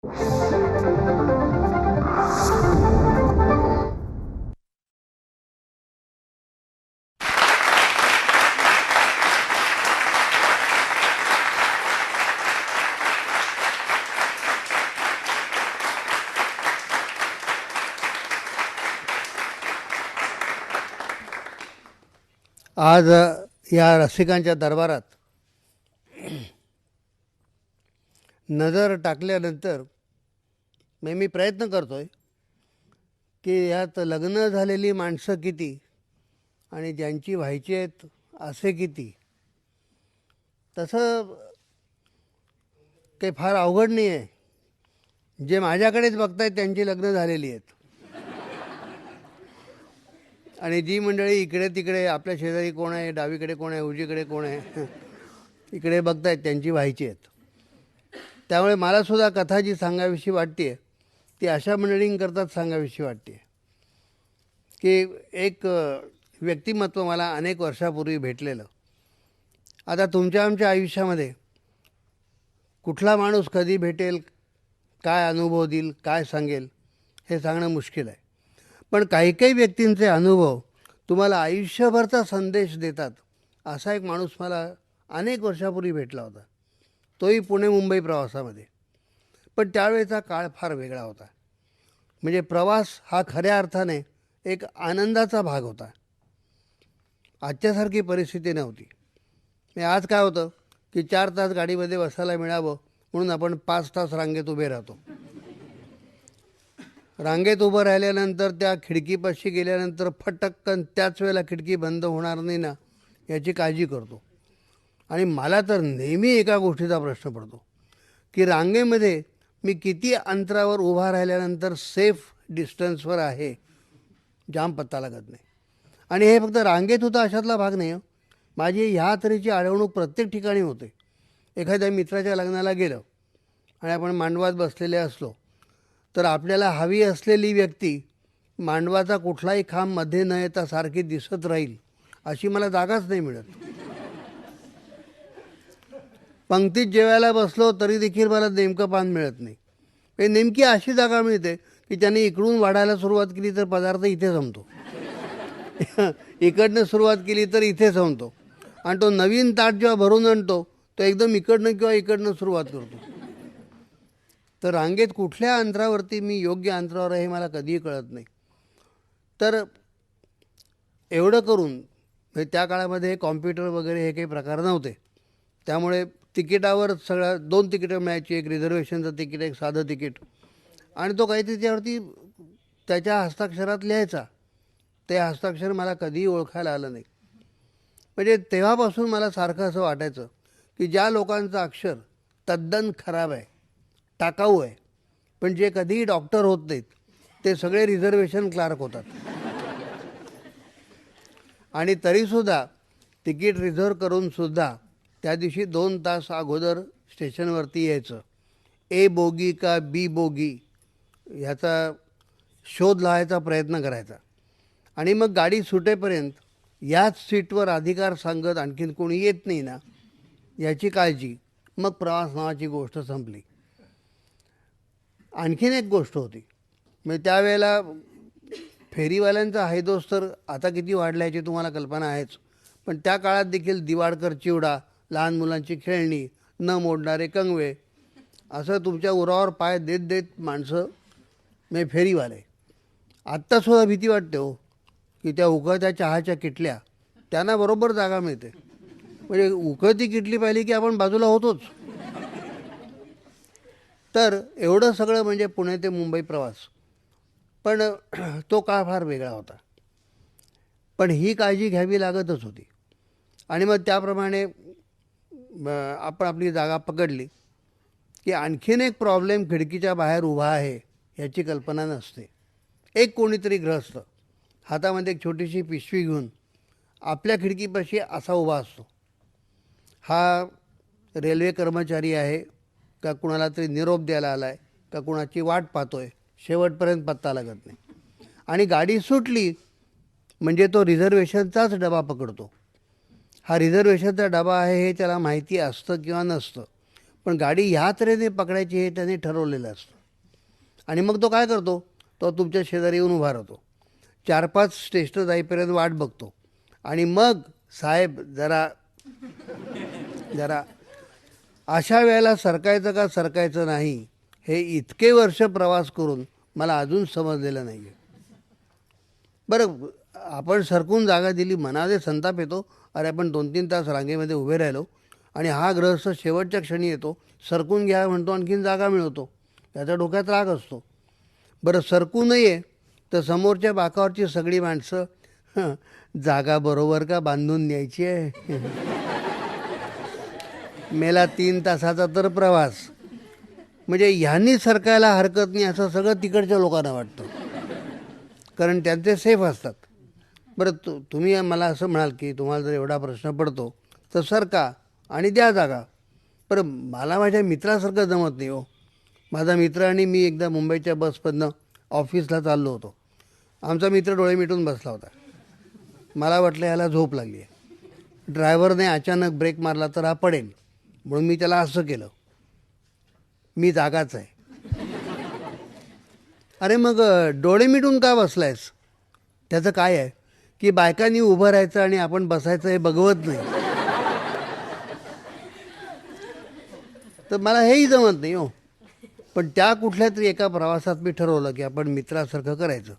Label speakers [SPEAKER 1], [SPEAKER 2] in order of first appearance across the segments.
[SPEAKER 1] आज या रसिकांच्या दरबारात नजर टाकल्यानंतर मी प्रयत्न करतो आहे की यात लग्न झालेली माणसं किती आणि ज्यांची व्हायची आहेत असे किती. तसं काही फार अवघड नाही आहे. जे माझ्याकडेच बघतायत त्यांची लग्न झालेली आहेत आणि जी मंडळी इकडे तिकडे आपल्या शेजारी कोण आहे, डावीकडे कोण आहे, उजवीकडे कोण आहे, इकडे बघतायत त्यांची व्हायची आहेत. त्यामुळे मलासुद्धा कथा जी सांगावीशी वाटते ती अशा मंडळींकरताच सांगावीशी वाटते की एक व्यक्तिमत्व मला अनेक वर्षापूर्वी भेटलेलं. आता तुमच्या आमच्या आयुष्यामध्ये कुठला माणूस कधी भेटेल, काय अनुभव देईल, काय सांगेल हे सांगणं मुश्किल आहे. पण काही काही व्यक्तींचे अनुभव तुम्हाला आयुष्यभरचा संदेश देतात. असा एक माणूस मला अनेक वर्षापूर्वी भेटला होता, तोही पुणे मुंबई प्रवासामध्ये. पण त्यावेळेचा काळ फार वेगळा होता. म्हणजे प्रवास हा खऱ्या अर्थाने एक आनंदाचा भाग होता. आजच्यासारखी परिस्थिती नव्हती. आज काय होतं की 4 तास गाडीमध्ये बसायला मिळावं म्हणून आपण 5 तास रांगेत उभे राहतो. रांगेत उभं राहिल्यानंतर त्या खिडकीपाशी गेल्यानंतर फटक्कन त्याच वेळेला खिडकी बंद होणार नाही ना याची काळजी करतो. आणि मला तर नेहमी एका गोष्टीचा प्रश्न पडतो की रांगेमध्ये मी किती अंतरावर उभा राहिल्यानंतर सेफ डिस्टन्सवर आहे, जाम पत्ता लागत नाही. आणि हे फक्त रांगेत होतं अशातला भाग नाही. माझी ह्या तऱ्हेची आढळणूक प्रत्येक ठिकाणी होते. एखाद्या मित्राच्या लग्नाला गेलं आणि आपण मांडवात बसलेले असलो तर आपल्याला हवी असलेली व्यक्ती मांडवाचा कुठलाही खांब मध्ये न येता सारखी दिसत राहील अशी मला जागाच नाही मिळत. पंक्तीत जेवायला बसलो तरी देखील मला नेमकं पान मिळत नाही. हे नेमकी अशी जागा मिळते की त्यांनी इकडून वाढायला सुरुवात केली तर पदार्थ इथे संपतो, इकडनं सुरुवात केली तर इथे संपतो, आणि तो नवीन ताट जेव्हा भरून आणतो तो एकदम इकडनं किंवा इकडनं सुरुवात करतो. तर रांगेत कुठल्या अंतरावरती मी योग्य अंतरावर आहे हे मला कधीही कळत नाही. तर एवढं करून त्या काळामध्ये कॉम्प्युटर वगैरे हे काही प्रकार नव्हते. त्यामुळे तिकिटावर सगळं 2 तिकीटं मिळायची, एक रिझर्वेशनचं तिकीट, एक साधं तिकीट, आणि तो काहीतरी त्यावरती त्याच्या हस्ताक्षरात लिहायचा. ते हस्ताक्षर मला कधीही ओळखायला आलं नाही. म्हणजे तेव्हापासून मला सारखं असं वाटायचं की ज्या लोकांचं अक्षर तद्दन खराब आहे, टाकाऊ आहे, पण जे कधीही डॉक्टर होत नाहीत ते सगळे रिझर्वेशन क्लार्क होतात. आणि तरीसुद्धा तिकीट रिझर्व करूनसुद्धा त्या दिवशी 2 तास अगोदर स्टेशनवरती यायचं. ए बोगी का बी बोगी ह्याचा शोध लावायचा प्रयत्न करायचा. आणि मग गाडी सुटेपर्यंत याच सीटवर अधिकार सांगत आणखीन कोणी येत नाही ना याची काळजी. मग प्रवास नावाची गोष्ट संपली. आणखीन एक गोष्ट होती, म्हणजे त्यावेळेला फेरीवाल्यांचा हैदोस तर आता किती वाढला याची तुम्हाला कल्पना आहेच. पण त्या काळात देखील दिवाडकर चिवडा, लहान मुलांची खेळणी, न मोडणारे कंगवे, असं तुमच्या उरावर पाय देत देत माणसं म्हणजे फेरीवाले. आत्तासुद्धा भीती वाटते हो की त्या उकळत्या चहाच्या किटल्या त्यांना बरोबर जागा मिळते. म्हणजे उकळती किटली पाहिली की आपण बाजूला होतोच. तर एवढं सगळं म्हणजे पुणे ते मुंबई प्रवास. पण तो काळ फार वेगळा होता. पण ही काळजी घ्यावी लागतच होती. आणि मग त्याप्रमाणे आपण आपली जागा पकडली की आणखीन एक प्रॉब्लेम खिडकीच्या बाहेर उभा आहे याची कल्पना नसते. एक कोणीतरी ग्रहस्थ हातामध्ये एक छोटीशी पिशवी घेऊन आपल्या खिडकीपाशी असा उभा असतो. हा रेल्वे कर्मचारी आहे का कुणाला तरी निरोप द्यायला आला आहे का कुणाची वाट पाहतोय, शेवटपर्यंत पत्ता लागत नाही. आणि गाडी सुटली म्हणजे तो रिझर्वेशनचाच डबा पकडतो. हा रिझर्वेशनचा डबा आहे हे त्याला माहिती असतं किंवा नसतं, पण गाडी ह्या तऱ्हेने पकडायची हे त्याने ठरवलेलं असतं. आणि मग तो काय करतो, तो तुमच्या शेजारी येऊन उभा राहतो, 4-5 स्टेशन जाईपर्यंत वाट बघतो आणि मग साहेब जरा जरा अशा वेळेला सरकायचं का सरकायचं नाही हे इतके वर्ष प्रवास करून मला अजून समजलेलं नाही आहे. बरं, आपण सरकून जागा दिली, मनामध्ये संताप येतो, अरे आपण 2-3 तास रांगेमध्ये उभे राहिलो आणि हा ग्रहस्थ शेवटच्या क्षणी येतो, सरकून घ्या म्हणतो, आणखीन जागा मिळवतो, त्याच्या डोक्यात राग असतो. बरं, सरकू नये तर समोरच्या बाकावरची सगळी माणसं जागा बरोबर का बांधून न्यायची आहे. मेला 3 तासाचा तर प्रवास, म्हणजे ह्यांनी सरकायला हरकत नाही असं सगळं तिकडच्या लोकांना वाटतं, कारण त्यांचे सेफ असतात. बरं, तुम्ही मला असं म्हणाल की तुम्हाला जर एवढा प्रश्न पडतो तर सरका आणि द्या जागा. बरं, मला माझ्या मित्रासारखं जमत नाही हो. माझा मित्र आणि मी एकदा मुंबईच्या बसमधनं ऑफिसला चाललो होतो. आमचा मित्र डोळे मिटून बसला होता. मला वाटलं याला झोप लागली आहे. ड्रायव्हरने अचानक ब्रेक मारला तर हा पडेल, म्हणून मी त्याला असं केलं, मी जागाच आहे. अरे मग डोळे मिटून का बसलायस? त्याचं काय आहे की बायकांनी उभं राहायचं आणि आपण बसायचं हे बघवत नाही. तर मला हेही जमत नाही हो. पण त्या कुठल्या तरी एका प्रवासात मी ठरवलं की आपण मित्रासारखं करायचं.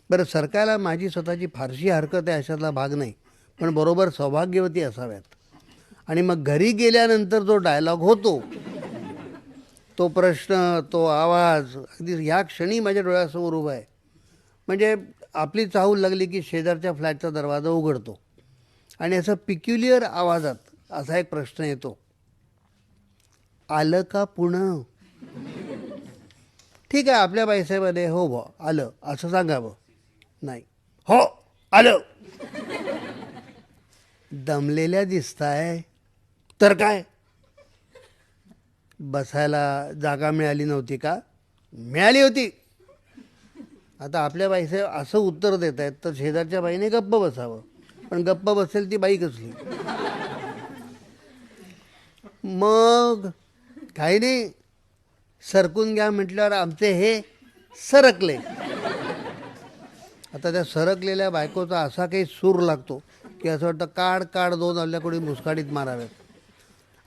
[SPEAKER 1] बरं, सरकायला माझी स्वतःची फारशी हरकत आहे अशातला भाग नाही, पण बरोबर सौभाग्यवती असाव्यात. आणि मग घरी गेल्यानंतर जो डायलॉग होतो, तो प्रश्न, तो आवाज अगदी ह्या क्षणी माझ्या डोळ्यासमोर उभा आहे. म्हणजे आपली चाहूल लागली की शेजारच्या फ्लॅटचा दरवाजा उघडतो आणि असं पिक्युलियर आवाजात असा एक प्रश्न येतो, आलं का पुणं? ठीक आहे, आपल्या पैशामध्ये हो भो आलं असं सांगावं, नाही हो आलं. दमलेल्या दिसताय तर काय, बसायला जागा मिळाली नव्हती का? मिळाली होती. आता आपल्या बाईचे असं उत्तर देत आहेत तर शेजारच्या बाईने गप्प बसावं, पण गप्प बसेल ती बाई कसली? मग काही नाही, सरकून घ्या म्हटल्यावर आमचे हे सरकले. आता त्या सरकलेल्या बायकोचा असा काही सूर लागतो की असं वाटतं काढ काढ 2 आपल्याकडे मुस्काडीत माराव्यात.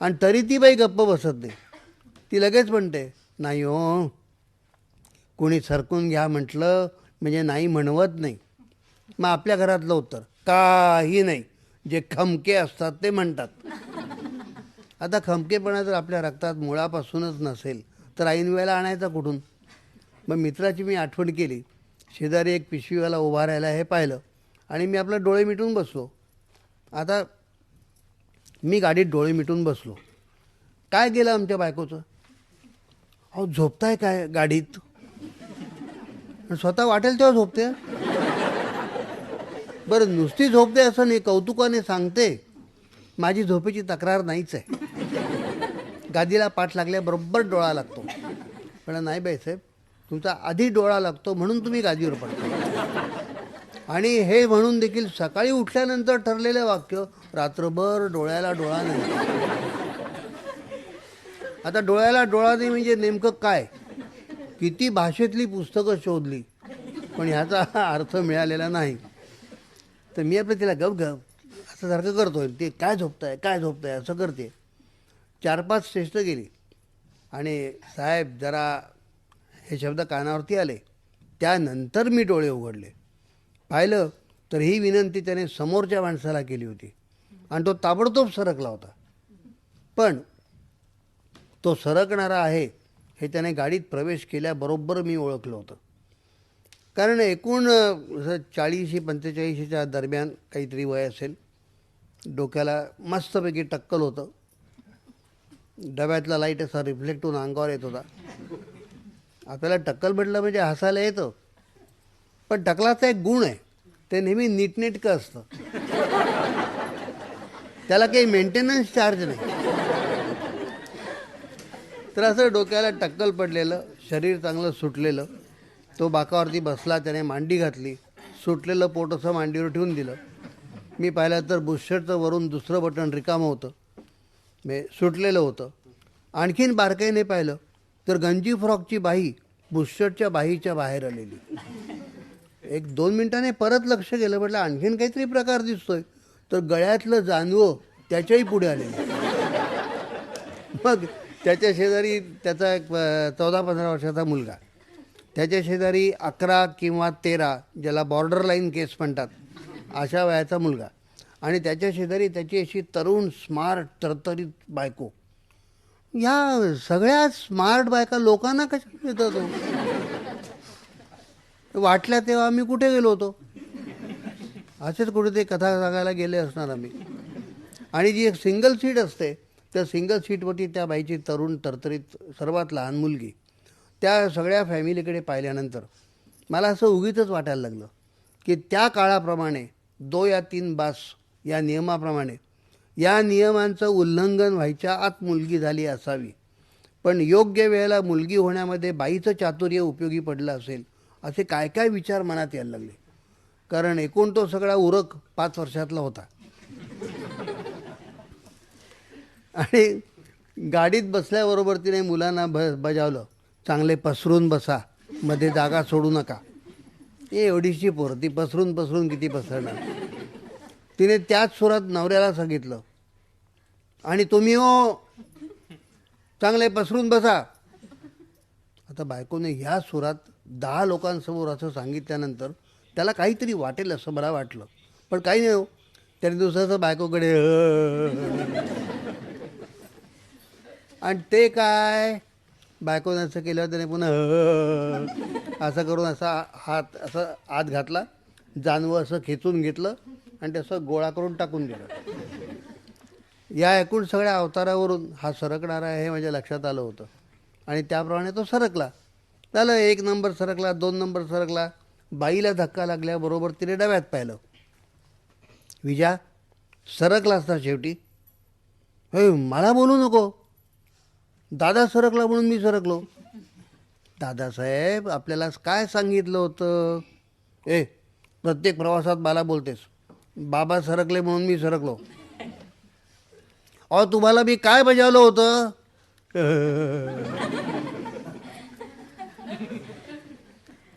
[SPEAKER 1] आणि तरी ती बाई गप्प बसत नाही. ती लगेच म्हणते, नाही हो, कोणी सरकून घ्या म्हटलं म्हणजे नाही म्हणवत नाही. मग आपल्या घरातलं उत्तर, काही नाही, जे खमके असतात ते म्हणतात. आता खमकेपणा जर आपल्या रक्तात मुळापासूनच नसेल तर ऐन वेळेला आणायचा कुठून? मग मित्राची मी आठवण केली. शेजारी एक पिशवीवाला उभा राहिला हे पाहिलं आणि मी आपलं डोळे मिटून बसलो. आता मी गाडीत डोळे मिटून बसलो. काय गेलं आमच्या बायकोचं? अहो, झोपताय काय गाडीत? स्वतः वाटेल तेव्हा झोपते. बरं, नुसती झोपते असं नाही, कौतुकाने सांगते माझी झोपेची तक्रार नाहीच आहे. गादीला पाठ लागल्याबरोबर डोळा लागतो. पण नाही बाईसाहेब, तुमचा आधी डोळा लागतो म्हणून तुम्ही गादीवर पडता. आणि हे म्हणून देखील सकाळी उठल्यानंतर ठरलेलं वाक्य, रात्रभर डोळ्याला डोळा नाही. आता डोळ्याला डोळा नाही म्हणजे नेमकं काय? किती भाषेतली पुस्तकं शोधली पण ह्याचा अर्थ मिळालेला नाही. तर मी आपलं तिला गप असं सारखं करतोय, ते काय झोपताय काय झोपताय असं करते. 4-5 स्टेशन गेली आणि साहेब जरा हे शब्द कानावरती आले. त्यानंतर मी डोळे उघडले, पाहिलं तर ही विनंती त्याने समोरच्या माणसाला केली होती आणि तो ताबडतोब सरकला होता. पण तो सरकणारा आहे हे त्याने गाडीत प्रवेश केल्याबरोबर मी ओळखलं होतं. कारण एकूण 40-45च्या दरम्यान काहीतरी वय असेल. डोक्याला मस्तपैकी टक्कल होतं. डब्यातला लाईट असा रिफ्लेक्ट होऊन अंगावर येत होता. आपल्याला टक्कल म्हटलं म्हणजे हसायला येतं, पण टकलाचा एक गुण आहे, ते नेहमी नीटनेटकं असतं. त्याला काही मेंटेनन्स चार्ज नाही. तर असं डोक्याला टक्कल पडलेलं, शरीर चांगलं सुटलेलं, तो बाकावरती बसला, त्याने मांडी घातली, सुटलेलं पोट असं मांडीवर ठेवून दिलं. मी पाहिलं तर बुशर्टचं वरून दुसरं बटन रिकामं होतं, सुटलेलं होतं. आणखीन बारकाईने पाहिलं तर गंजी फ्रॉकची बाई बुशर्टच्या बाहीच्या बाहेर आलेली. 1-2 मिनिटाने परत लक्ष गेलं, म्हटलं आणखीन काहीतरी प्रकार दिसतोय, तर गळ्यातलं जानवं त्याच्याही पुढे आलेलं. मग त्याच्या शेजारी त्याचा एक 14-15 वर्षाचा मुलगा, त्याच्या शेजारी 11 किंवा 13, ज्याला बॉर्डर लाईन केस म्हणतात, अशा वयाचा मुलगा, आणि त्याच्या शेजारी त्याची अशी तरुण स्मार्ट तरतरीत बायको. ह्या सगळ्या स्मार्ट बायका लोकांना कशा देतात हो? वाटल्या तेव्हा आम्ही कुठे गेलो होतो? असेच कुठे ते कथा सांगायला गेले असणार आम्ही. आणि जी एक सिंगल सीट असते, त्या सिंगल सीटवरती त्या बाईची तरुण तरतरीत सर्वात लहान मुलगी. त्या सगळ्या फॅमिलीकडे पाहिल्यानंतर मला असं उगीच वाटायला लागलं की त्या काळाप्रमाणे 2 या 3 बास या नियमाप्रमाणे या नियमांचं उल्लंघन व्हायच्या आत मुलगी झाली असावी, पण योग्य वेळेला मुलगी होण्यामध्ये बाईचं चातुर्य उपयोगी पडलं असेल, असे काय काय विचार मनात यायला लागले. कारण एकूण तो सगळा उरक 5 वर्षातला होता. आणि गाडीत बसल्याबरोबर तिने मुलांना बजावलं, चांगले पसरून बसा, मध्ये जागा सोडू नका. एवढीशी पोरं, ती पसरून किती पसरणार. तिने त्याच सुरात नवऱ्याला सांगितलं, आणि तुम्ही हो चांगले पसरून बसा. आता बायकोने ह्या सुरात 10 लोकांसमोर असं सांगितल्यानंतर त्याला काहीतरी वाटेल असं मला वाटलं, पण काही नाही हो. त्याने दुसऱ्याचं बायकोकडे आणि ते काय बायकोने असं केलं, त्याने पुन्हा असं करून असा हात असं आत घातला, जानवं असं खेचून घेतलं आणि तसं गोळा करून टाकून दिलं. या एकूण सगळ्या अवतारावरून हा सरकणारा आहे हे माझ्या लक्षात आलं होतं, आणि त्याप्रमाणे तो सरकला. झालं, 1 नंबर सरकला, 2 नंबर सरकला. बाईला धक्का लागल्याबरोबर तिने डब्यात पाहिलं. विजा, सरकला असता शेवटी. हे मला बोलू नको, दादा सरकला म्हणून मी सरकलो. दादासाहेब, आपल्याला काय सांगितलं होतं? प्रत्येक प्रवासात मला बोलतेस, बाबा सरकले म्हणून मी सरकलो. अहो, तुम्हाला मी काय बजावलं होतं?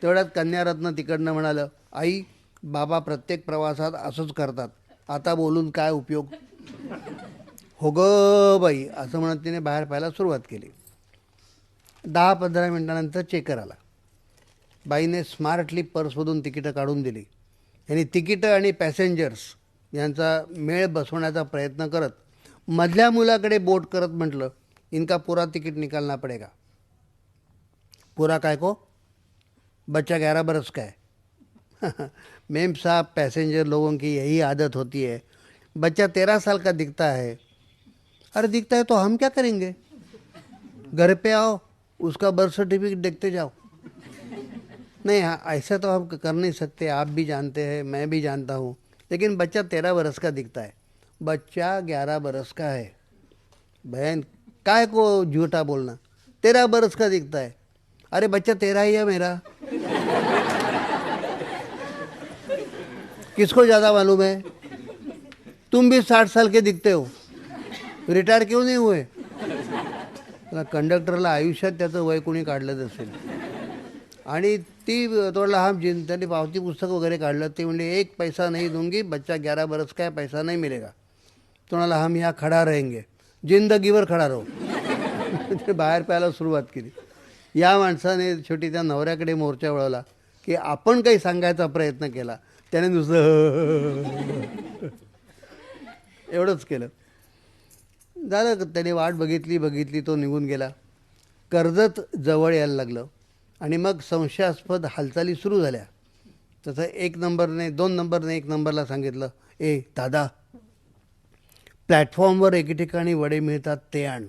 [SPEAKER 1] तेवढ्यात कन्यारत्न तिकडनं म्हणालं, आई, बाबा प्रत्येक प्रवासात असंच करतात, आता बोलून काय उपयोग? हो ग बाई, असं म्हणत तिने बाहेर पाहायला सुरुवात केली. 10-15 मिनिटानंतर चेकर आला. बाईने स्मार्टली पर्समधून तिकीटं काढून दिली. यांनी तिकीटं आणि पॅसेंजर्स यांचा मेळ बसवण्याचा प्रयत्न करत मधल्या मुलाकडे बोट करत म्हटलं, इनका पूरा तिकीट निकालना पडेगा. पूरा काय को? बच्चा 11 बरस का है. मेम साहब, पैसेंजर लोगों की यही आदत होती है. बच्चा 13 साल का दिखता है. अरे दिखता है तो हम क्या करेंगे? घर पे आओ, उसका बर्थ सर्टिफिकेट देखते जाओ. नहीं, हाँ, ऐसा तो हम कर नहीं सकते, आप भी जानते हैं, मैं भी जानता हूँ, लेकिन बच्चा 13 बरस का दिखता है. बच्चा 11 बरस का है. बहन, काय को झूठा बोलना, 13 बरस का दिखता है. अरे बच्चा 13 ही है मेरा. किसको ज़्यादा मालूम है? तुम भी 60 साल के दिखते हो, रिटायर क्यों नहीं हुए? कंडक्टरला आयुष्यात त्याचं वय कोणी काढलं असेल. आणि ती थोडा हा त्यांनी पावती पुस्तक वगैरे काढलं. ते म्हणले, 1 पैसा नहीं दूंगी, बच्चा 11 बरस का है, पैसा नहीं मिलेगा. तुम्हाला हम यहाँ खडा रहेंगे, जिंदगीवर खडा राहू. ते बाहेर प्यायला सुरुवात केली. या माणसाने शेवटी त्या नवऱ्याकडे मोर्चा वळवला की आपण काही सांगायचा प्रयत्न केला, त्याने नुसतं एवढंच केलं. झालं, त्याने वाट बघितली, तो निघून गेला. कर्जत जवळ यायला लागलं आणि मग संशयास्पद हालचाली सुरू झाल्या. तसं 1 नंबरने 2 नंबरने 1 नंबरला सांगितलं, दादा, प्लॅटफॉर्मवर एके ठिकाणी वडे मिळतात ते आण.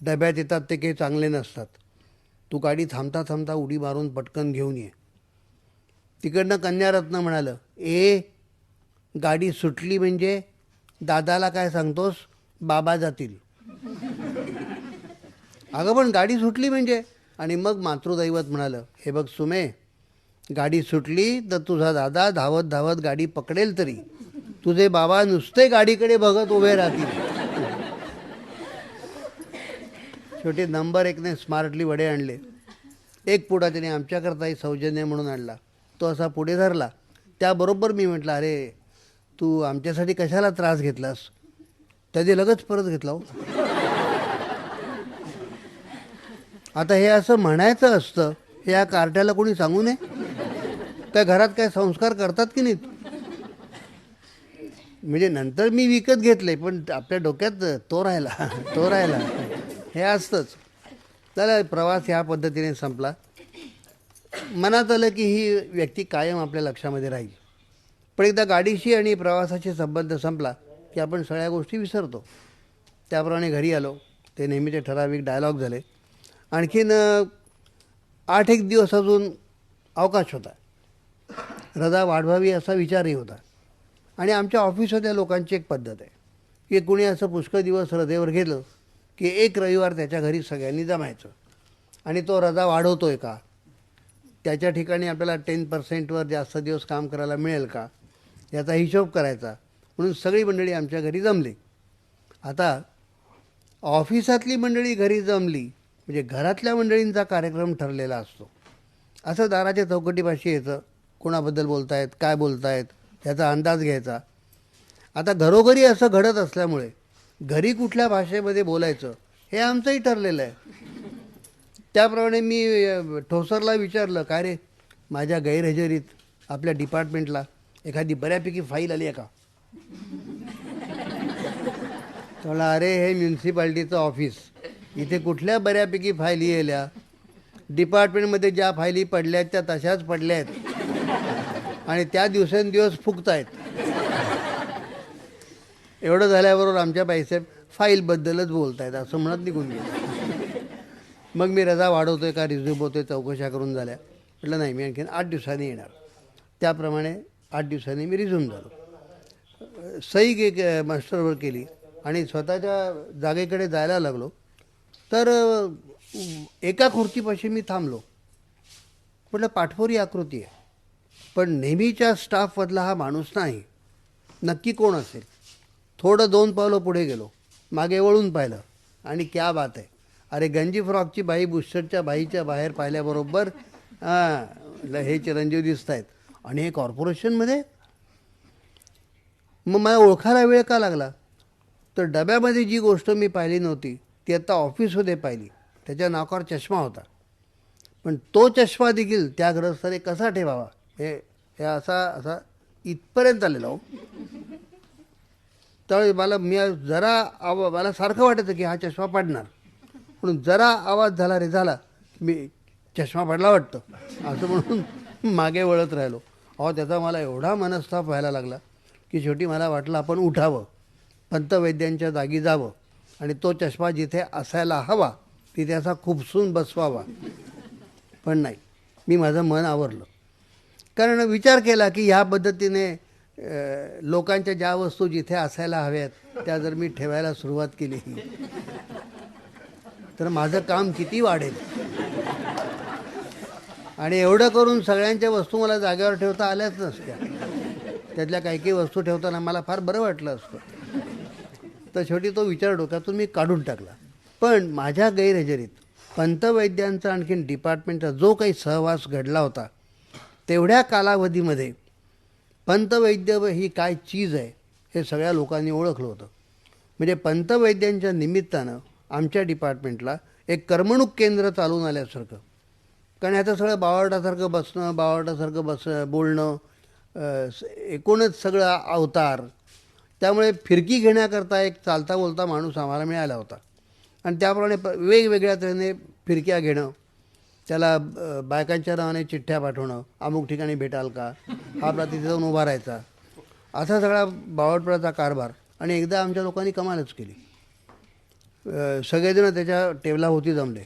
[SPEAKER 1] डब्यात येतात ते काही चांगले नसतात. तू गाडी थांबता थांबता उडी मारून पटकन घेऊन ये. तिकडनं कन्यारत्न म्हणालं, गाडी सुटली म्हणजे दादाला काय सांगतोस, बाबा जातील. अगं पण गाडी सुटली म्हणजे. आणि मग मातृदैवत म्हणालं, हे बघ सुमे, गाडी सुटली तर तुझा दादा धावत धावत गाडी पकडेल, तरी तुझे बाबा नुसते गाडीकडे बघत उभे राहतील. शेवटी नंबर 1ने स्मार्टली वडे आणले एक पुडा त्याने आमच्याकरताही सौजन्य म्हणून आणला. तो असा पुढे धरला. त्याबरोबर मी म्हटलं, अरे तू आमच्यासाठी कशाला त्रास घेतलास? त्याने लगेच परत घेतला हो. आता हे असं म्हणायचं असतं, हे या कार्ट्याला कोणी सांगू नये? त्या घरात काय संस्कार करतात की नाहीत? म्हणजे नंतर मी विकत घेतले, पण आपल्या डोक्यात तो राहिला तो राहिला हे असतंच. त्याला प्रवास ह्या पद्धतीने संपला. मनात आलं की ही व्यक्ती कायम आपल्या लक्षामध्ये राहील. पण एकदा गाडीशी आणि प्रवासाशी संबंध संपला की आपण सगळ्या गोष्टी विसरतो. त्याप्रमाणे घरी आलो. ते नेहमीचे ठराविक डायलॉग झाले. आणखीन 8-1 दिवस अजून अवकाश होता. रजा वाढवावी असा विचारही होता. आणि आमच्या ऑफिसमधल्या लोकांची एक पद्धत आहे की कुणी असं पुष्कळ दिवस रजेवर गेलं की एक रविवार त्याच्या घरी सगळ्यांनी जमायचं आणि तो रजा वाढवतो आहे का, त्याच्या ठिकाणी आपल्याला 10% जास्त दिवस काम करायला मिळेल का, याचा हिशोब करायचा. म्हणून सगळी मंडळी आमच्या घरी जमली. आता ऑफिसातली मंडळी घरी जमली म्हणजे घरातल्या मंडळींचा कार्यक्रम ठरलेला असतो. असं दाराच्या चौकटीपाशी यायचं, कोणाबद्दल बोलतायत, काय बोलतायत याचा अंदाज घ्यायचा. आता घरोघरी असं घडत असल्यामुळे घरी कुठल्या भाषेमध्ये बोलायचं हे आमचंही ठरलेलं आहे. त्याप्रमाणे मी ठोसरला विचारलं, काय रे माझ्या गैरहजेरीत आपल्या डिपार्टमेंटला एखादी बऱ्यापैकी फाईल आली आहे का? त्याला अरे हे म्युन्सिपाल्टीचं ऑफिस, इथे कुठल्या बऱ्यापैकी फायली येल्या? डिपार्टमेंटमध्ये ज्या फायली पडल्या आहेत त्या तशाच पडल्या आहेत आणि त्या दिवसेंदिवस फुगत आहेत. एवढं झाल्याबरोबर आमच्या बाईसाहेब फाईलबद्दलच बोलत आहेत असं म्हणत निघून गेले. मग मी रजा वाढवतोय का रिझ्यूम होतोय चौकशा करून झाल्या. म्हटलं नाही, मी आणखीन 8 दिवसांनी येणार. त्याप्रमाणे 8 दिवसांनी मी रिझ्यूम झालो. सही एक मास्टरवर केली आणि स्वतःच्या जागेकडे जायला लागलो. तर एका खुर्चीपाशी मी थांबलो. म्हटलं पाठपोरी आकृती आहे, पण नेहमीच्या स्टाफमधला हा माणूस नाही, नक्की कोण असेल? थोडं 2 पावलं पुढे गेलो, मागे वळून पाहिलं आणि क्या बात आहे, अरे गंजी फ्रॉकची बाई बुशर्टच्या बाईच्या बाहेर पाहिल्याबरोबर हे चिरंजीव दिसत आहेत आणि हे कॉर्पोरेशनमध्ये. मग मला ओळखायला वेळ का लागला? तर डब्यामध्ये जी गोष्ट मी पाहिली नव्हती ती आता ऑफिसमध्ये पाहिली. त्याच्या नाकावर चष्मा होता, पण तो चष्मा देखील त्या ग्रहस्थाने कसा ठेवावा हे असा इथपर्यंत आलेला हो. त्यावेळी मला सारखं वाटायचं की हा चष्मा पडणार, म्हणून जरा आवाज झाला रे झाला मी चष्मा पडला वाटतं असं म्हणून मागे वळत राहिलो. त्याचा मला एवढा मनस्ताप व्हायला लागला की शेवटी मला वाटलं आपण उठावं, पंतवैद्यांच्या जागी जावं आणि तो चष्मा जिथे असायला हवा तिथे असा खुपसून बसवावा. पण नाही, मी माझं मन आवरलं. कारण विचार केला की ह्या पद्धतीने लोकांच्या ज्या वस्तू जिथे असायला हव्यात त्या जर मी ठेवायला सुरुवात केली तर माझं काम किती वाढेल. आणि एवढं करून सगळ्यांच्या वस्तू मला जागेवर ठेवता आल्याच नसत्या. त्यातल्या काही वस्तू ठेवताना मला फार बरं वाटलं असतं. तर शेवटी तो विचार डोक्यातून मी काढून टाकला. पण माझ्या गैरहजेरीत पंतवैद्यांचा आणखीन डिपार्टमेंटचा जो काही सहवास घडला होता तेवढ्या कालावधीमध्ये पंतवैद्य ही काय चीज आहे हे सगळ्या लोकांनी ओळखलं होतं. म्हणजे पंतवैद्यांच्या निमित्तानं आमच्या डिपार्टमेंटला एक करमणूक केंद्र चालून आल्यासारखं. कारण ह्याचं सगळं बावटासारखं बोलणं, एकूणच सगळं अवतार. त्यामुळे फिरकी घेण्याकरता एक चालता बोलता माणूस आम्हाला मिळाला होता. आणि त्याप्रमाणे वेगवेगळ्या तऱ्हेने फिरक्या घेणं, त्याला बायकांच्या नावाने चिठ्ठ्या पाठवणं, अमुक ठिकाणी भेटाल का, हा आपला तिथे जाऊन उभा राहायचा, असा सगळा बावटपणाचा कारभार. आणि एकदा आमच्या लोकांनी कमालच केली. सगळेजण त्याच्या टेबलाभोवती जमले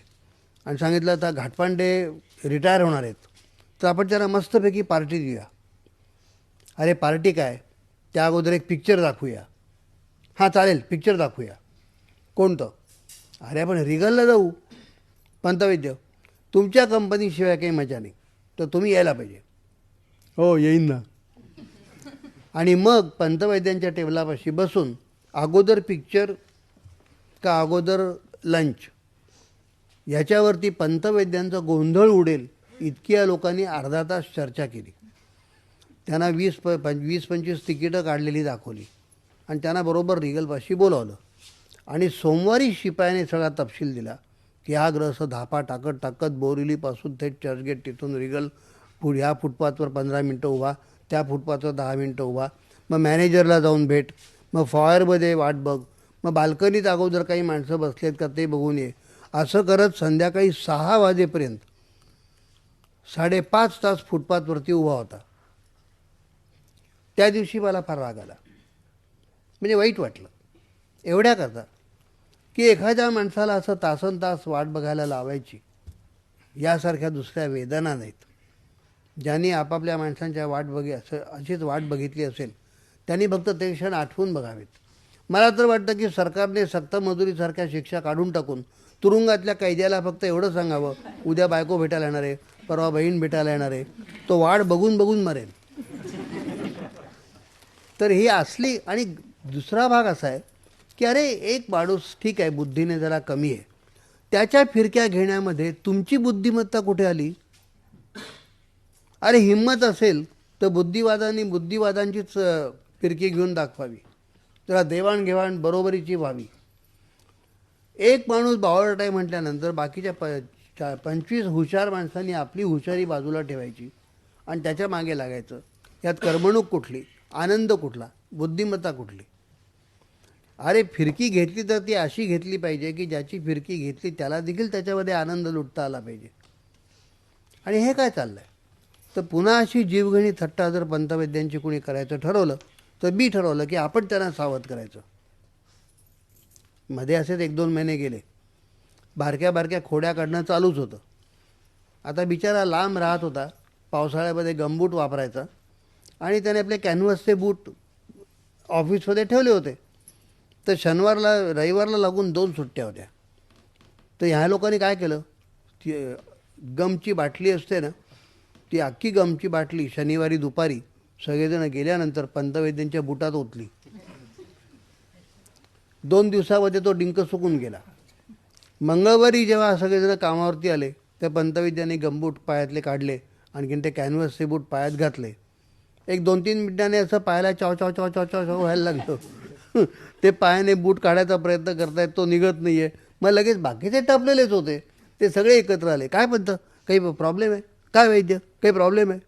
[SPEAKER 1] आणि सांगितलं आता घाटपांडे रिटायर होणार आहेत तर आपण त्यांना मस्तपैकी पार्टी देऊया. अरे पार्टी काय, त्या अगोदर एक पिक्चर दाखवूया. हां चालेल, पिक्चर दाखवूया. कोणतं? अरे आपण रिगलला जाऊ. पंतवैद्य, तुमच्या कंपनीशिवाय काही मजा नाही, तर तुम्ही यायला पाहिजे. हो येईन ना. आणि मग पंतवैद्यांच्या टेबलापाशी बसून अगोदर पिक्चर का अगोदर लंच याच्यावरती पंतवैद्यांचा गोंधळ उडेल इतकी या लोकांनी अर्धा तास चर्चा केली. त्यांना 20-25 तिकीटं काढलेली दाखवली आणि त्यांना बरोबर रिगलपाशी बोलावलं आणि सोमवारी शिपायाने सगळा तपशील दिला की हा ग्रह धापा टाकत बोरिवलीपासून थेट चर्चगेट, तिथून रिगल ह्या फुटपाथवर 15 मिनटं उभा, त्या फुटपाथवर 10 मिनटं उभा, मग मॅनेजरला जाऊन भेट, मग फॉयरमध्ये वाट बघ, मग बाल्कनीत अगोदर काही माणसं बसलेत का ते बघून ये. असं करत संध्याकाळी 6 वाजेपर्यंत 5.5 तास फुटपाथवरती उभा होता. त्या दिवशी मला फार राग आला, म्हणजे वाईट वाटलं एवढ्याकरता की एखाद्या माणसाला असं तासनतास वाट बघायला लावायची यासारख्या दुसऱ्या वेदना नाहीत. ज्यांनी आपापल्या माणसांच्या अशीच वाट बघितली असेल त्यांनी फक्त ते क्षण आठवून बघावेत. मला तर वाटतं की सरकारने सक्तमजुरीसारख्या शिक्षा काढून टाकून तुरुंगातल्या कैद्याला फक्त एवढं सांगावं, उद्या बायको भेटायला येणार आहे, परवा बहीण भेटायला येणार आहे, तो वाट बघून बघून मरेल. तर ही असली. आणि दुसरा भाग असा आहे की अरे एक माणूस ठीक आहे बुद्धीने जरा कमी आहे, त्याच्या फिरक्या घेण्यामध्ये तुमची बुद्धिमत्ता कुठे आली? अरे हिंमत असेल तर बुद्धिवादांचीच फिरकी घेऊन दाखवावी, जरा देवाणघेवाण बरोबरीची व्हावी. एक माणूस बावळट आहे म्हटल्यानंतर बाकीच्या 25 हुशार माणसांनी आपली हुशारी बाजूला ठेवायची आणि त्याच्या मागे लागायचं. यात करमणूक कुठली, आनंद कुठला, बुद्धिमत्ता कुठली? अरे फिरकी घेतली तर ती अशी घेतली पाहिजे की ज्याची फिरकी घेतली त्याला देखील त्याच्यामध्ये आनंद लुटता आला पाहिजे. आणि हे काय चाललं आहे? तर पुन्हा अशी जीवघेणी थट्टा जर पंतवैद्यांची कोणी करायचं ठरवलं तर मी ठरवलं की आपण त्यांना सावध करायचं. मध्ये असेच 1-2 महिने गेले, बारक्या खोड्या काढणं चालूच होतं. आता बिचारा लांब राहत होता, पावसाळ्यामध्ये गमबूट वापरायचा आणि त्याने आपले कॅनव्हसचे बूट ऑफिसमध्ये ठेवले होते. तर रविवारला लागून 2 सुट्ट्या होत्या. तर ह्या लोकांनी काय केलं, ती गमची बाटली असते ना, ती अख्खी गमची बाटली शनिवारी दुपारी सगळेजण गेल्यानंतर पंतवैद्यांच्या बुटात ओतली. 2 दिवसामध्ये तो डिंक सुकून गेला. मंगळवारी जेव्हा सगळेजण कामावरती आले त्या पंतवैद्यांनी गमबूट पायातले काढले, आणखीन ते कॅनव्हसचे बूट पायात घातले. एक 2-3 मिनिटांनी असं पायाला चाव चाव चाव चाव चाव चाव व्हायला लागलं. ते पायाने बूट काढायचा प्रयत्न करतायत, तो निघत नाही आहे. मग लगेच बाकीचे टपलेलेच होते, ते सगळे एकत्र आले. काय पंत, काही प्रॉब्लेम आहे? काय वैद्य, काही प्रॉब्लेम आहे?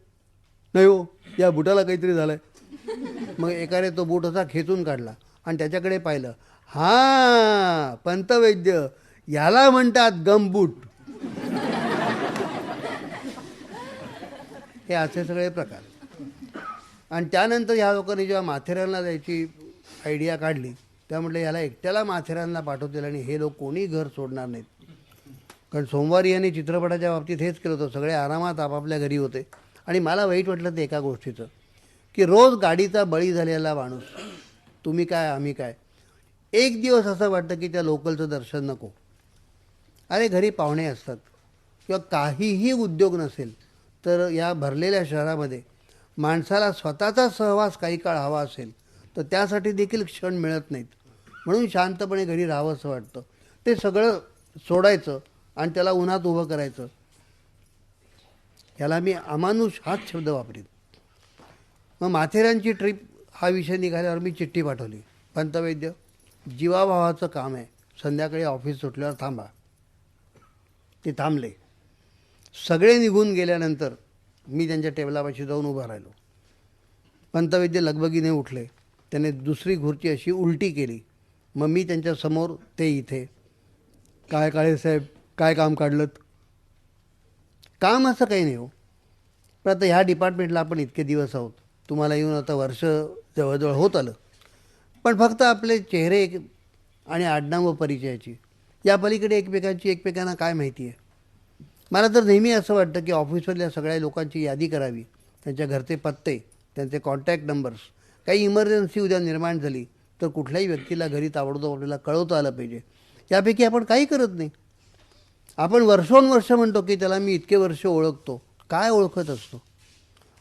[SPEAKER 1] नाही हो, या बुटाला काहीतरी झालं आहे. मग एकाने तो बूट असा खेचून काढला आणि त्याच्याकडे पाहिलं. हां, पंतवैद्य, याला म्हणतात गमबूट. हे असे सगळे प्रकार. आणि त्यानंतर ह्या लोकांनी जेव्हा माथेरानला जायची आयडिया काढली तेव्हा म्हटलं ह्याला एकट्याला माथेरानला पाठवतील आणि हे लोक कोणी घर सोडणार नाहीत. कारण सोमवारी यांनी चित्रपटाच्या बाबतीत हेच केलं होतं, सगळे आरामात आपापल्या घरी होते. आणि मला वाईट वाटलं ते एका गोष्टीचं की रोज गाडीचा बळी झालेला माणूस, तुम्ही काय आम्ही काय. एक दिवस असं वाटतं की त्या लोकलचं दर्शन नको. अरे घरी पाहुणे असतात किंवा काहीही उद्योग नसेल तर या भरलेल्या शहरामध्ये माणसाला स्वतःचा सहवास काही काळ हवा असेल तर त्यासाठी देखील क्षण मिळत नाहीत. म्हणून शांतपणे घरी राहावं असं वाटतं. ते सगळं सोडायचं आणि त्याला उन्हात उभं करायचं. ह्याला मी अमानुष हाच शब्द वापरीन. मग माथेरानची ट्रिप हा विषय निघाल्यावर मी चिठ्ठी पाठवली, पंतवैद्य जीवाभावाचं काम आहे, संध्याकाळी ऑफिस सुटल्यावर थांबा. ते थांबले. सगळे निघून गेल्यानंतर मी त्यांच्या टेबलापाशी जाऊन उभा राहिलो. पंतवैद्य लगबगीने उठले, त्याने दुसरी खुर्ची अशी उलटी केली. मग मी त्यांच्यासमोर, ते इथे. काय काळेसाहेब, काय काम काढलं? काम असं काही नाही हो, पण आता ह्या डिपार्टमेंटला आपण इतके दिवस आहोत, तुम्हाला येऊन आता वर्ष जवळजवळ होत आलं. पण फक्त आपले चेहरे आणि आडनावं परिचयाची, या पलीकडे एकमेकांना काय माहिती आहे? मला तर नेहमी असं वाटतं की ऑफिसमधल्या सगळ्या लोकांची यादी करावी, त्यांच्या घरचे पत्ते, त्यांचे कॉन्टॅक्ट नंबर्स. काही इमर्जन्सी उद्या निर्माण झाली तर कुठल्याही व्यक्तीला घरी ताबडतोब आपल्याला कळवता आलं पाहिजे. यापैकी आपण काही करत नाही. आपण वर्षोनवर्ष म्हणतो की त्याला मी इतके वर्ष ओळखतो. काय ओळखत असतो?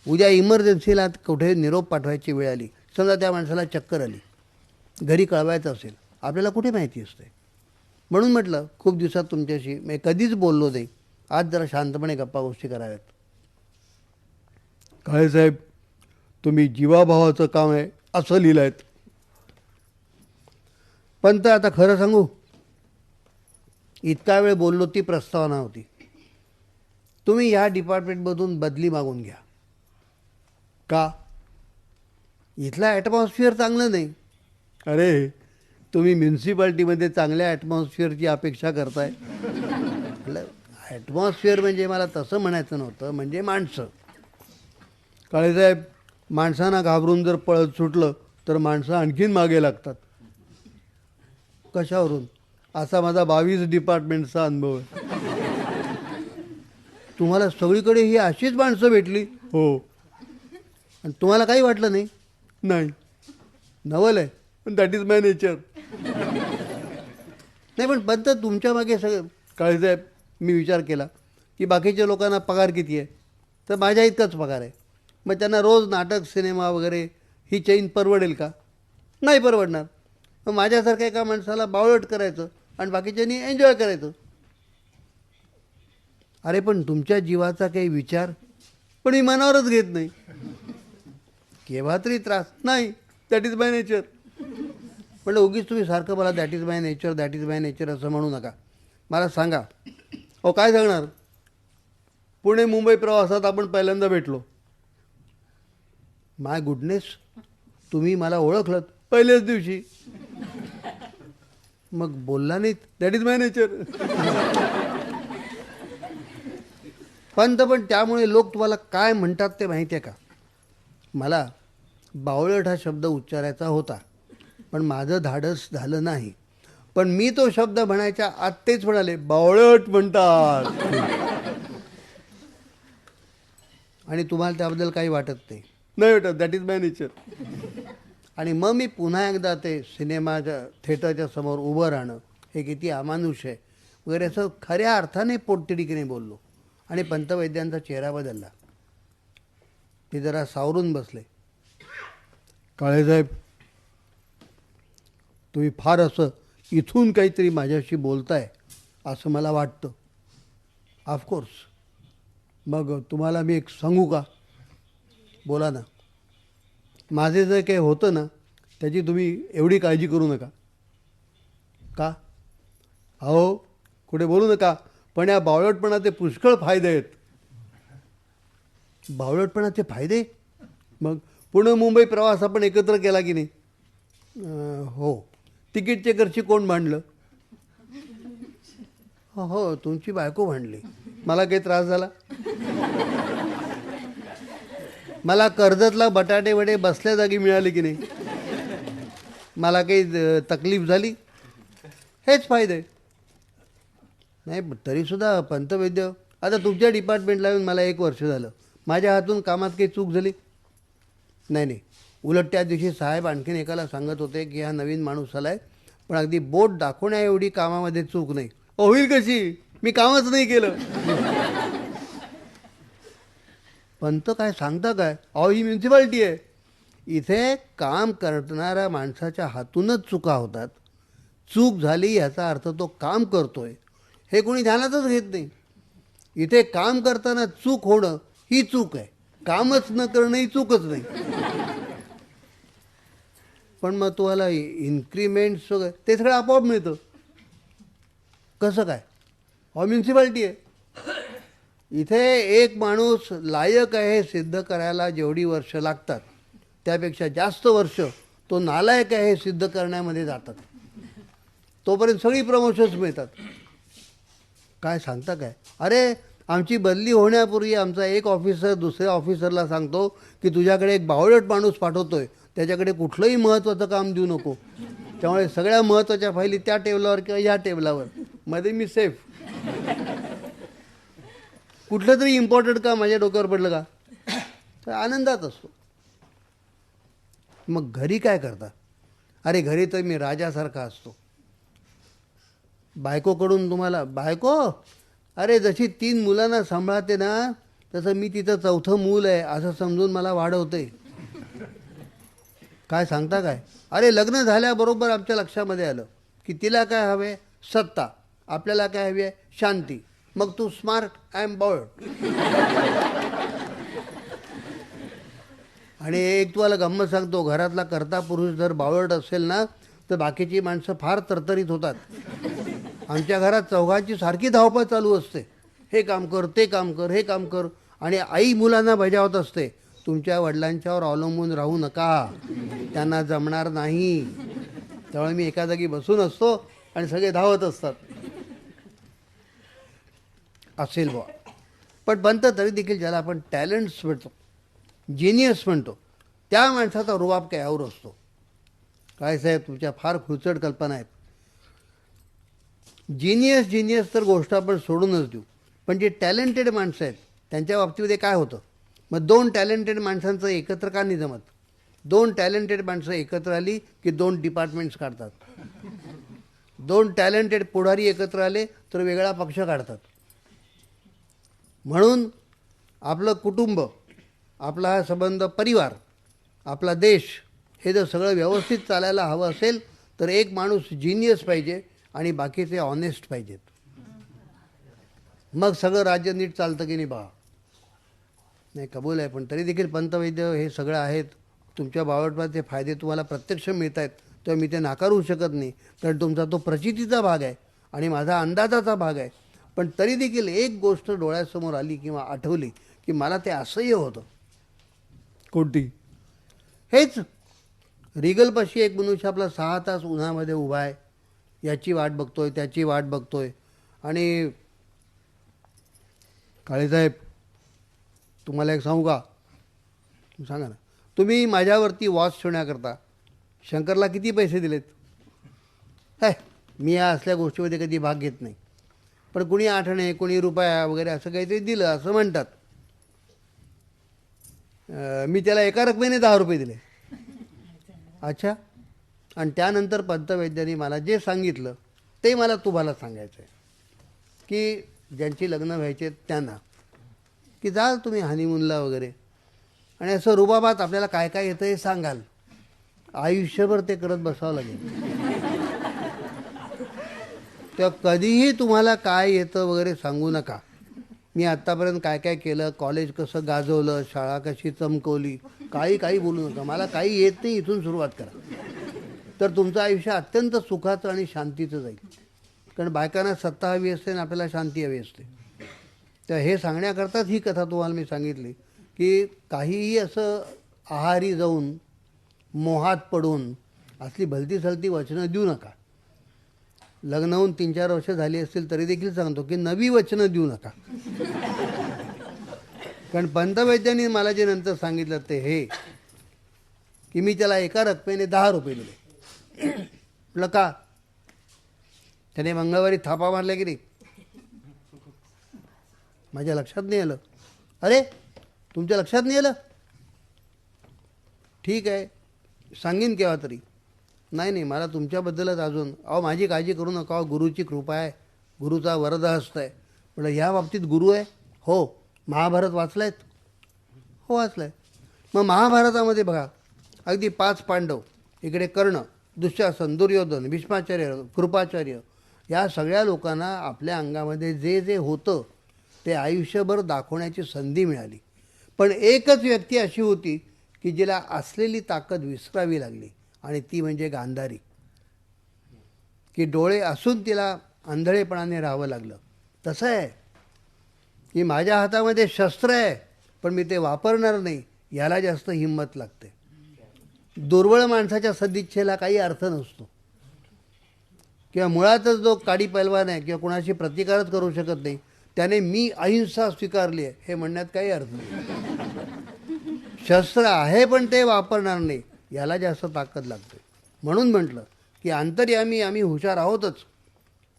[SPEAKER 1] उद्या इमर्जन्सीला कुठे निरोप पाठवायची वेळ आली, समजा त्या माणसाला चक्कर आली, घरी कळवायचं असेल, आपल्याला कुठे माहिती असते? म्हणून म्हटलं खूप दिवसात तुमच्याशी मी कधीच बोललो नाही, आज जरा शांतपणे गप्पा गोष्टी कराव्यात.
[SPEAKER 2] काळेसाहेब, तुम्ही जीवाभावाचं काम आहे असं लिहिलं आहे.
[SPEAKER 1] पण तर आता खरं सांगू, इतका वेळ बोललो ती प्रस्तावना होती. तुम्ही ह्या डिपार्टमेंटमधून बदली मागून घ्या.
[SPEAKER 2] का?
[SPEAKER 1] इथलं ॲटमॉस्फिअर चांगलं नाही.
[SPEAKER 2] अरे,
[SPEAKER 1] तुम्ही म्युन्सिपाल्टीमध्ये चांगल्या ॲटमॉस्फिअरची अपेक्षा करताय. ॲटमॉस्फिअर म्हणजे मला तसं म्हणायचं नव्हतं, म्हणजे माणसं.
[SPEAKER 2] काळेसाहेब,
[SPEAKER 1] माणसांना घाबरून जर पळत सुटलं तर माणसं आणखीन मागे लागतात. कशावरून?
[SPEAKER 2] असा माझा 22 डिपार्टमेंटचा अनुभव आहे.
[SPEAKER 1] तुम्हाला सगळीकडे ही अशीच माणसं भेटली
[SPEAKER 2] हो.
[SPEAKER 1] आणि तुम्हाला काही वाटलं नाही?
[SPEAKER 2] नाही,
[SPEAKER 1] नवल आहे.
[SPEAKER 2] पण दॅट इज माय नेचर.
[SPEAKER 1] नाही, पण पंत तुमच्या मागे सगळं.
[SPEAKER 2] काळेसाहेब,
[SPEAKER 1] मी विचार केला की बाकीच्या लोकांना पगार किती आहे, तर माझ्या इतकाच पगार आहे. मग त्यांना रोज नाटक, सिनेमा वगैरे ही चैन परवडेल का? नाही परवडणार. मग माझ्यासारख्या एका माणसाला बावळट करायचं आणि बाकीच्यांनी एन्जॉय करायचं. अरे पण तुमच्या जीवाचा काही विचार पण मी मनावरच घेत नाही. केव्हा तरी त्रास नाही,
[SPEAKER 2] दॅट इज माय नेचर.
[SPEAKER 1] म्हटलं उगीच तुम्ही सारखं मला that is my nature, that is my nature असं म्हणू नका. मला सांगा.
[SPEAKER 2] अहो, काय सांगणार? पुणे मुंबई प्रवासात आपण पहिल्यांदा भेटलो.
[SPEAKER 1] माय गुडनेस, तुम्ही मला ओळखलत
[SPEAKER 2] पहिल्याच दिवशी.
[SPEAKER 1] मग बोलला नाहीत?
[SPEAKER 2] That is my nature.
[SPEAKER 1] पण त्यामुळे लोक तुम्हाला काय म्हणतात ते माहिती आहे का? मला बावळट हा शब्द उच्चारायचा होता, पण माझं धाडस झालं नाही. पण मी तो शब्द म्हणायच्या आत तेच म्हणाले,
[SPEAKER 2] बावळट म्हणतात.
[SPEAKER 1] आणि तुम्हाला त्याबद्दल काही वाटत नाही.
[SPEAKER 2] नाही वाटत. That is my nature.
[SPEAKER 1] आणि मग मी पुन्हा एकदा ते सिनेमाच्या थिएटरच्या समोर उभं राहणं हे किती अमानुष आहे वगैरे असं खऱ्या अर्थाने पोटतिडकीने बोललो. आणि पंतवैद्यांचा चेहरा बदलला. ते जरा सावरून बसले.
[SPEAKER 2] काळेसाहेब, तुम्ही फार असं इथून काहीतरी माझ्याशी बोलताय असं मला वाटतं.
[SPEAKER 1] ऑफकोर्स.
[SPEAKER 2] मग तुम्हाला मी एक सांगू का?
[SPEAKER 1] बोला ना.
[SPEAKER 2] माझे जे काही होतं ना, त्याची तुम्ही एवढी काळजी करू नका.
[SPEAKER 1] का?
[SPEAKER 2] अहो, कुठे बोलू नका, पण या बावळटपणाचे पुष्कळ फायदे आहेत.
[SPEAKER 1] बावळटपणाचे फायदे?
[SPEAKER 2] मग पुणे मुंबई प्रवास आपण एकत्र केला की नाही?
[SPEAKER 1] हो.
[SPEAKER 2] तिकीट चेकरशी कोण भांडलं?
[SPEAKER 1] हो, तुमची बायको भांडली.
[SPEAKER 2] मला काही त्रास झाला?
[SPEAKER 1] मला कर्जतला बटाटे वडे बसल्या जागी मिळाले की नाही? मला काही तकलीफ झाली? हेच फायदे. नाही, तरीसुद्धा पंतवैद्य, आता तुमच्या डिपार्टमेंटला येऊन मला 1 वर्ष झालं. माझ्या हातून कामात काही चूक झाली नाही. उलट त्या दिवशी साहेब आणखीन एकाला सांगत होते की हा नवीन माणूस आला आहे, पण अगदी बोट दाखवण्या एवढी कामामध्ये चूक नाही.
[SPEAKER 2] होईल कशी? मी कामच नाही केलं.
[SPEAKER 1] पंत काय सांगता काय? अहो, ही म्युन्सिपाल्टी आहे. इथे काम करणाऱ्या माणसाच्या हातूनच चुका होतात. चूक झाली ह्याचा अर्थ तो काम करतोय हे कोणी ध्यानातच घेत नाही. इथे काम करताना चूक होणं ही चूक आहे, कामच न करणं ही चूकच नाही. पण मग तुम्हाला इन्क्रीमेंट्स वगैरे ते सगळं आपोआप मिळतं. कसं काय? अहो, म्युन्सिपाल्टी आहे. इथे एक माणूस लायक आहे सिद्ध करायला जेवढी वर्ष लागतात त्यापेक्षा जास्त वर्ष तो नालायक आहे हे सिद्ध करण्यामध्ये जातात. तोपर्यंत सगळी प्रमोशन्स मिळतात. काय सांगता काय? अरे, आमची बदली होण्यापूर्वी आमचा एक ऑफिसर दुसऱ्या ऑफिसरला सांगतो की तुझ्याकडे एक बावळट माणूस पाठवतोय, त्याच्याकडे कुठलंही महत्त्वाचं काम देऊ नको. त्यामुळे सगळ्या महत्त्वाच्या फायली त्या टेबलावर किंवा ह्या टेबलावर, मध्ये मी सेफ. कुठलं तरी इम्पॉर्टंट काम माझ्या डोक्यावर पडलं का तर आनंदात असतो. मग घरी काय करता? अरे, घरी तर मी राजासारखा असतो. बायकोकडून तुम्हाला बायको, अरे जशी 3 मुलांना सांभाळते ना तसं मी तिथं 4थं मूल आहे असं समजून मला वाढवते. काय सांगता काय? अरे, लग्न झाल्याबरोबर आमच्या लक्षामध्ये आलं की तिला काय हवे, सत्ता, आपल्याला काय हवी आहे? शांती. मग तू स्मार्ट, आय एम बावळट. आणि एक तुम्हाला गंमत सांगतो, घरातला कर्ता पुरुष जर बावळट असेल ना तर बाकीची माणसं फार तरतरीत होतात. आमच्या घरात चौघांची सारखी धावपळ चालू असते, हे काम कर, ते काम कर, हे काम कर. आणि आई मुलांना बजावत असते, तुमच्या वडिलांच्यावर अवलंबून राहू नका, त्यांना जमणार नाही. त्यामुळे मी एका जागी बसून असतो आणि सगळे धावत असतात. असेल बुवा. पण बनतं तरी देखील ज्याला आपण टॅलेंट्स म्हणतो, जिनियस म्हणतो, त्या माणसाचा रुबाब काय और असतो. काय साहेब, तुमच्या फार खुळचड कल्पना आहेत. जिनियस तर गोष्ट आपण सोडूनच देऊ, पण जे टॅलेंटेड माणसं आहेत त्यांच्या बाबतीमध्ये काय होतं? मग दोन टॅलेंटेड माणसांचं एकत्र का नाही जमत? दोन टॅलेंटेड माणसं एकत्र आली की दोन डिपार्टमेंट्स काढतात. दोन टॅलेंटेड पुढारी एकत्र आले तर वेगळा पक्ष काढतात. म्हणून आपलं कुटुंब, आपला हा संबंध, परिवार, आपला देश, हे जर सगळं व्यवस्थित चालायला हवं असेल तर एक माणूस जिनियस पाहिजे आणि बाकीचे ऑनेस्ट पाहिजेत. मग सगळं राज्य नीट चालतं की नाही बा? नाही, कबूल आहे. पण तरी देखील पंतवैद्य हे सगळं आहेत. तुमच्या बावटपणाचे फायदे तुम्हाला प्रत्यक्ष मिळत आहेत, तर मी ते नाकारू शकत नाही, कारण तुमचा तो प्रचितीचा भाग आहे आणि माझा अंदाजाचा भाग आहे. पण तरी देखील एक गोष्ट डोळ्यासमोर आली किंवा आठवली की मला ते असह्य होतं.
[SPEAKER 2] कोणती?
[SPEAKER 1] हेच, रिगलपाशी एक मनुष्य आपला 6 तास उन्हामध्ये उभा आहे, याची वाट बघतोय, त्याची वाट बघतोय. आणि काळेसाहेब, तुम्हाला एक सांगू का? सांगा ना. तुम्ही माझ्यावरती वॉच ठेवण्याकरता शंकरला किती पैसे दिलेत? है, मी या असल्या गोष्टीमध्ये कधी भाग घेत नाही. पण कुणी आठणे, कुणी रुपया वगैरे असं काहीतरी दिलं असं म्हणतात. मी त्याला एका रकमेने 10 रुपये दिले. अच्छा. आणि त्यानंतर पंतवैद्यांनी मला जे सांगितलं ते मला तुम्हाला सांगायचं आहे, की ज्यांची लग्न व्हायचे त्यांना, की जाल तुम्ही हनीमूनला वगैरे, आणि असं रुबाबात आपल्याला काय काय येतं हे सांगाल, आयुष्यभर ते करत बसावं लागेल. तेव्हा कधीही तुम्हाला काय येतं वगैरे सांगू नका. मी आत्तापर्यंत काय काय केलं, कॉलेज कसं गाजवलं, शाळा कशी चमकवली, काही बोलू नका. मला काही येत नाही, इथून सुरुवात करा. तर तुमचं आयुष्य अत्यंत सुखाचं आणि शांतीचं जाईल. कारण बायकांना सत्ता हवी असते आणि आपल्याला शांती हवी असते. तर हे सांगण्याकरताच ही कथा तुम्हाला मी सांगितली, की काहीही असं आहारी जाऊन, मोहात पडून असली भलती सलती वचनं देऊ नका. लग्न होऊन 3-4 वर्ष झाली असतील तरी देखील सांगतो की नवी वचनं देऊ नका. कारण पंतवैद्यांनी मला जे नंतर सांगितलं ते हे, की मी त्याला एका रकमेने 10 रुपये दिले. म्हटलं का? त्याने मंगळवारी थापा मारला की नाही? माझ्या लक्षात नाही आलं. अरे, तुमच्या लक्षात नाही आलं? ठीक आहे, सांगीन केव्हा तरी. नाही, मला तुमच्याबद्दलच अजून. अहो, माझी काळजी करू नका, अहो, गुरुची कृपा आहे, गुरुचा वरदहस्त आहे. म्हटलं ह्या बाबतीत गुरु आहे? हो. महाभारत वाचलं आहेत? हो, वाचलं आहे. मग महाभारतामध्ये बघा, अगदी 5 पांडव, इकडे कर्ण, दुःशासन, दुर्योधन, भीष्माचार्य, कृपाचार्य, या सगळ्या लोकांना आपल्या अंगामध्ये जे जे होतं ते आयुष्यभर दाखवण्याची संधी मिळाली. पण एकच व्यक्ती अशी होती की जिला असलेली ताकद विसरावी लागली, आणि ती म्हणजे गांधारी. की डोळे असून तिला आंधळेपणाने राहावं लागलं. तसं आहे की माझ्या हातामध्ये शस्त्र आहे पण मी ते वापरणार नाही, याला जास्त हिंमत लागते. दुर्बळ माणसाच्या सदिच्छेला काही अर्थ नसतो. किंवा मुळातच जो काडी पैलवान आहे किंवा कोणाशी प्रतिकारच करू शकत नाही, त्याने मी अहिंसा स्वीकारली आहे हे म्हणण्यात काही अर्थ नाही. शस्त्र आहे पण ते वापरणार नाही, याला जास्त ताकद लागते. म्हणून म्हटलं की अंतर्यामी आम्ही हुशार आहोतच,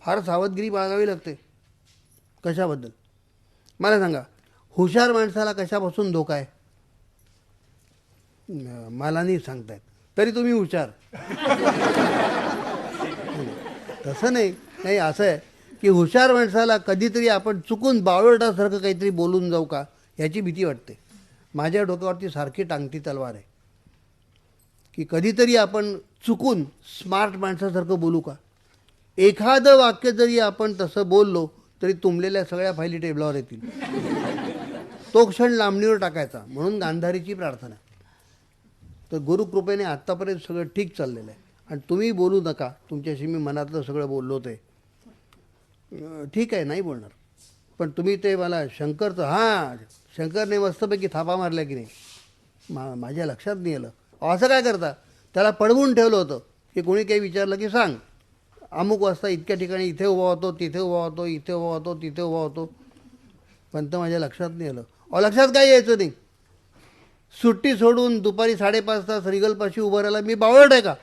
[SPEAKER 1] फार सावधगिरी बाळगावी लागते. कशाबद्दल मला सांगा? हुशार माणसाला कशापासून धोका आहे? मला नाही सांगता येत, तरी तुम्ही हुशार. तसं नाही, असं आहे की हुशार माणसाला कधीतरी आपण चुकून बावळटासारखं काहीतरी बोलून जाऊ का याची भीती वाटते. माझ्या डोक्यावरती सारखी टांगती तलवार आहे की कधीतरी आपण चुकून स्मार्ट माणसासारखं बोलू का. एखादं वाक्य जरी आपण तसं बोललो तरी तुंबलेल्या सगळ्या फायली टेबलावर येतील. तो क्षण लांबणीवर टाकायचा. म्हणून गांधारीची प्रार्थना. तर गुरुकृपेने आत्तापर्यंत सगळं ठीक चाललेलं आहे. आणि तुम्ही बोलू नका. तुमच्याशी मी मनातलं सगळं बोललो ते ठीक आहे, नाही बोलणार. पण तुम्ही ते मला शंकरचं शंकरने मस्तपैकी थापा मारल्या की नाही, माझ्या लक्षात नाही आलं. असं काय करता? त्याला पडवून ठेवलं होतं की कोणी काही विचारलं की सांग, अमुक वाजता इतक्या ठिकाणी इथे उभा होतो, तिथे उभा होतो, इथे उभा होतो, तिथे उभा होतो. पण तर माझ्या लक्षात नाही आलं. लक्षात काय यायचं नाही? सुट्टी सोडून दुपारी 5:30 तास रिगलपाशी उभं राहायला मी बावळट आहे का?